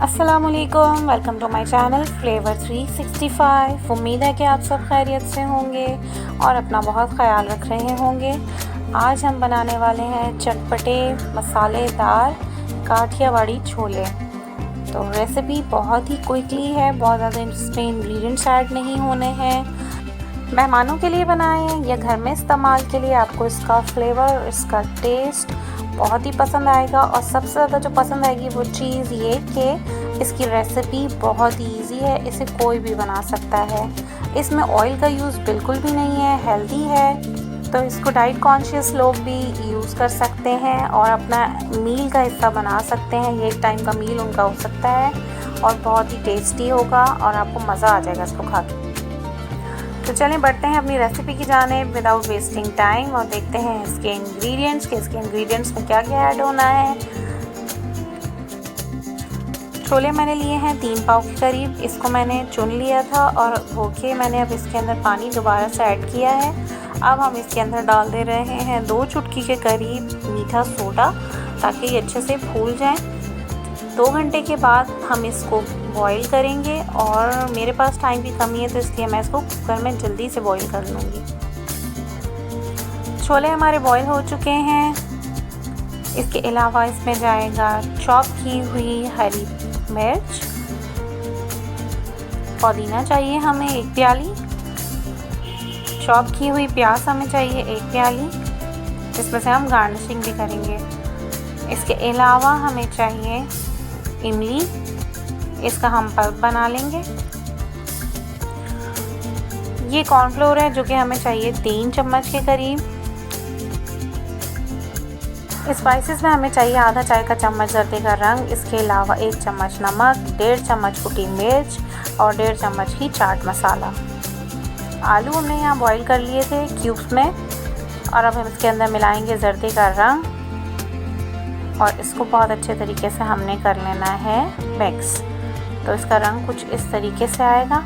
अस्सलामुअलैकुम, welcome to my channel flavour 365। उम्मीद है कि आप सब खैरियत से होंगे और अपना बहुत ख्याल रख रहे होंगे। आज हम बनाने वाले हैं चटपटे मसालेदार काठियावाड़ी छोले। तो रेसिपी बहुत ही क्विकली है, बहुत ज़्यादा इसमें इंग्रेडिएंट्स ऐड नहीं होने हैं। मेहमानों के लिए बनाएं या घर में इस्तेमाल के लिए, आपको इसका फ्लेवर, इसका टेस्ट बहुत ही पसंद आएगा। और सबसे ज़्यादा जो पसंद आएगी वो चीज़ ये कि इसकी रेसिपी बहुत ही ईजी है, इसे कोई भी बना सकता है। इसमें ऑयल का यूज़ बिल्कुल भी नहीं है, हेल्दी है, तो इसको डाइट कॉन्शियस लोग भी यूज़ कर सकते हैं और अपना मील का हिस्सा बना सकते हैं। ये एक टाइम का मील उनका हो सकता है और बहुत ही टेस्टी होगा और आपको मज़ा आ जाएगा इसको खा के। तो चलें बढ़ते हैं अपनी रेसिपी की जानिब विदाउट वेस्टिंग टाइम और देखते हैं इसके इंग्रेडिएंट्स में क्या क्या ऐड होना है। छोले मैंने लिए हैं 3 पाव के करीब। इसको मैंने चुन लिया था और धो के मैंने अब इसके अंदर पानी दोबारा से ऐड किया है। अब हम इसके अंदर डाल दे रहे हैं 2 चुटकी के करीब मीठा सोडा, ताकि ये अच्छे से फूल जाए। 2 घंटे के बाद हम इसको बॉईल करेंगे और मेरे पास टाइम की कमी है, तो इसलिए मैं इसको कुकर में जल्दी से बॉईल कर लूँगी। छोले हमारे बॉईल हो चुके हैं। इसके अलावा इसमें जाएगा चॉप की हुई हरी मिर्च, पुदीना चाहिए हमें 1 प्याली, चॉप की हुई प्याज हमें चाहिए 1 प्याली, जिसमें से हम गार्निशिंग भी करेंगे। इसके अलावा हमें चाहिए इमली, इसका हम पल्प बना लेंगे। ये कॉर्नफ्लोर है जो कि हमें चाहिए 3 चम्मच के करीब। स्पाइसेस में हमें चाहिए आधा चाय का चम्मच जर्दे का रंग, इसके अलावा 1 चम्मच नमक, 1.5 चम्मच कुटी मिर्च और 1.5 चम्मच ही चाट मसाला। आलू हमने यहाँ बॉईल कर लिए थे क्यूब्स में और अब हम इसके अंदर मिलाएंगे जर्दे का रंग और इसको बहुत अच्छे तरीके से हमने कर लेना है मिक्स। तो इसका रंग कुछ इस तरीके से आएगा।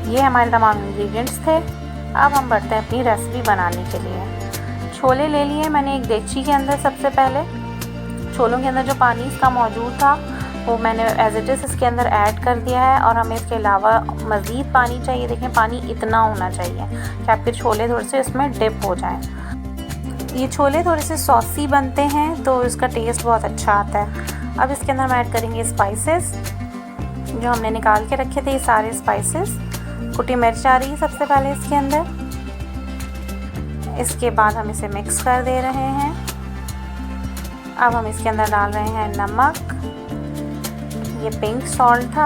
ये हमारे तमाम इंग्रेडिएंट्स थे। अब हम बढ़ते हैं अपनी रेसिपी बनाने के लिए। छोले ले लिए मैंने एक देगची के अंदर। सबसे पहले छोलों के अंदर जो पानी इसका मौजूद था वो मैंने एज इट इज़ इसके अंदर ऐड कर दिया है और हमें इसके अलावा मज़ीद पानी चाहिए। देखें पानी इतना होना चाहिए कि आपके छोले थोड़े से इसमें डिप हो जाएं। ये छोले थोड़े से सॉसी बनते हैं तो इसका टेस्ट बहुत अच्छा आता है। अब इसके अंदर हम ऐड करेंगे स्पाइसेस जो हमने निकाल के रखे थे। ये सारे स्पाइसेस, कुटी मिर्च आ रही है सबसे पहले इसके अंदर। इसके बाद हम इसे मिक्स कर दे रहे हैं। अब हम इसके अंदर डाल रहे हैं नमक, ये पिंक सॉल्ट था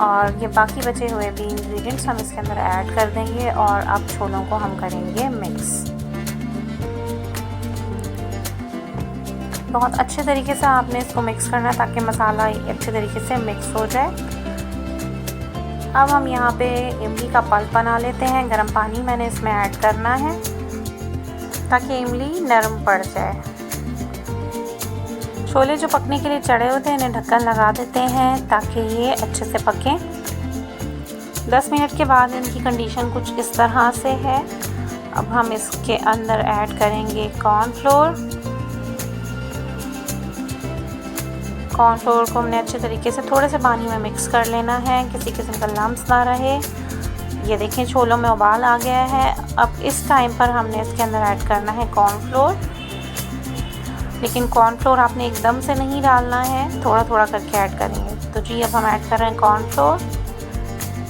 और ये बाकी बचे हुए भी इंग्रेडिएंट्स हम इसके अंदर ऐड कर देंगे और अब छोलों को हम करेंगे मिक्स। बहुत अच्छे तरीके से आपने इसको मिक्स करना है ताकि मसाला अच्छे तरीके से मिक्स हो जाए। अब हम यहाँ पे इमली का पल्प बना लेते हैं। गर्म पानी मैंने इसमें ऐड करना है ताकि इमली नरम पड़ जाए। छोले जो पकने के लिए चढ़े होते हैं इन्हें ढक्कन लगा देते हैं ताकि ये अच्छे से पकें। 10 मिनट के बाद इनकी कंडीशन कुछ इस तरह से है। अब हम इसके अंदर ऐड करेंगे कॉर्नफ्लोर को हमने अच्छे तरीके से थोड़े से पानी में मिक्स कर लेना है, किसी किस्म का लम्स ना रहे। ये देखें छोलों में उबाल आ गया है। अब इस टाइम पर हमने इसके अंदर ऐड करना है कॉर्नफ्लोर, लेकिन कॉर्नफ्लोर आपने एकदम से नहीं डालना है, थोड़ा थोड़ा करके ऐड करेंगे। तो जी अब हम ऐड कर रहे हैं कॉर्नफ्लोर।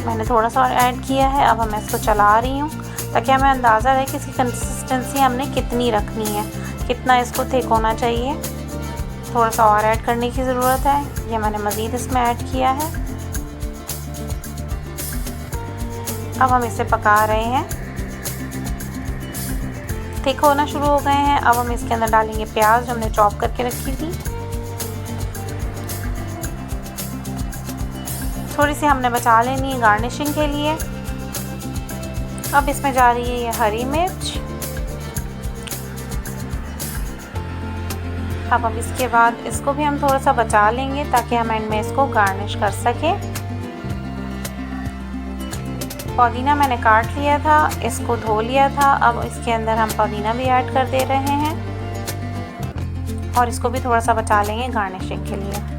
मैंने थोड़ा सा और ऐड किया है। अब मैं इसको चला रही हूँ ताकि हमें अंदाज़ा रहे कि इसकी कंसिस्टेंसी हमने कितनी रखनी है, कितना इसको थिक होना चाहिए। थोड़ा सा और ऐड करने की ज़रूरत है। ये मैंने मज़ीद इसमें ऐड किया है। अब हम इसे पका रहे हैं। थिक होना शुरू हो गए हैं। अब हम इसके अंदर डालेंगे प्याज जो हमने चॉप करके रखी थी। थोड़ी सी हमने बचा लेनी है गार्निशिंग के लिए। अब इसमें जा रही है ये हरी मिर्च। अब हम इसके बाद इसको भी हम थोड़ा सा बचा लेंगे ताकि हम एंड में इसको गार्निश कर सकें। पुदीना मैंने काट लिया था, इसको धो लिया था। अब इसके अंदर हम पुदीना भी ऐड कर दे रहे हैं। और इसको भी थोड़ा सा बचा लेंगे गार्निशिंग के लिए।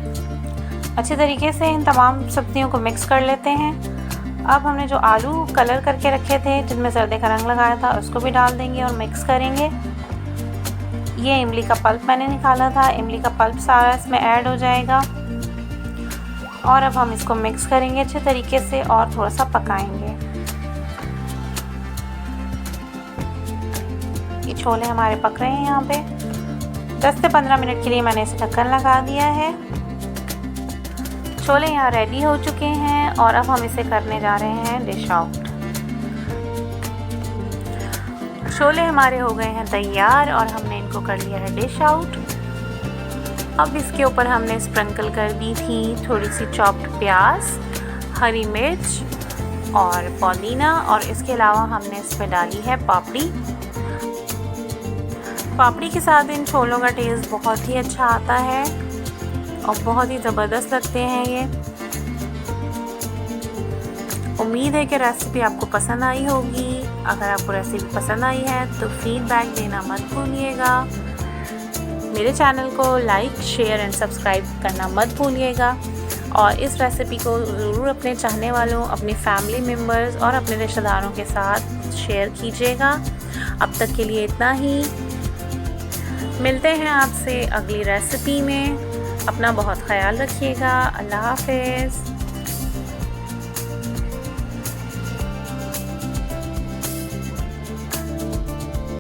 अच्छे तरीके से इन तमाम सब्जियों को मिक्स कर लेते हैं। अब हमने जो आलू कलर करके रखे थे, जिनमें जर्दे का रंग लगाया था, उसको भी डाल देंगे और मिक्स करेंगे। ये इमली का पल्प मैंने निकाला था, इमली का पल्प सारा इसमें ऐड हो जाएगा और अब हम इसको मिक्स करेंगे अच्छे तरीके से और थोड़ा सा पकाएंगे। ये छोले हमारे पक रहे हैं। यहाँ पे 10 से 15 मिनट के लिए मैंने इसे ढक्कन लगा दिया है। छोले यहाँ रेडी हो चुके हैं और अब हम इसे करने जा रहे हैं डिश आउट। छोले हमारे हो गए हैं तैयार और हमने इनको कर लिया है डिश आउट। अब इसके ऊपर हमने स्प्रिंकल कर दी थी थोड़ी सी चॉप्ड प्याज, हरी मिर्च और पुदीना, और इसके अलावा हमने इस पर डाली है पापड़ी। पापड़ी के साथ इन छोलों का टेस्ट बहुत ही अच्छा आता है और बहुत ही ज़बरदस्त लगते हैं ये। उम्मीद है कि रेसिपी आपको पसंद आई होगी। अगर आपको रेसिपी पसंद आई है तो फीडबैक देना मत भूलिएगा। मेरे चैनल को लाइक, शेयर एंड सब्सक्राइब करना मत भूलिएगा और इस रेसिपी को ज़रूर अपने चाहने वालों, अपनी फैमिली मेम्बर्स और अपने रिश्तेदारों के साथ शेयर कीजिएगा। अब तक के लिए इतना ही। मिलते हैं आपसे अगली रेसिपी में। अपना बहुत ख्याल रखिएगा। अल्लाह हाफ़िज़।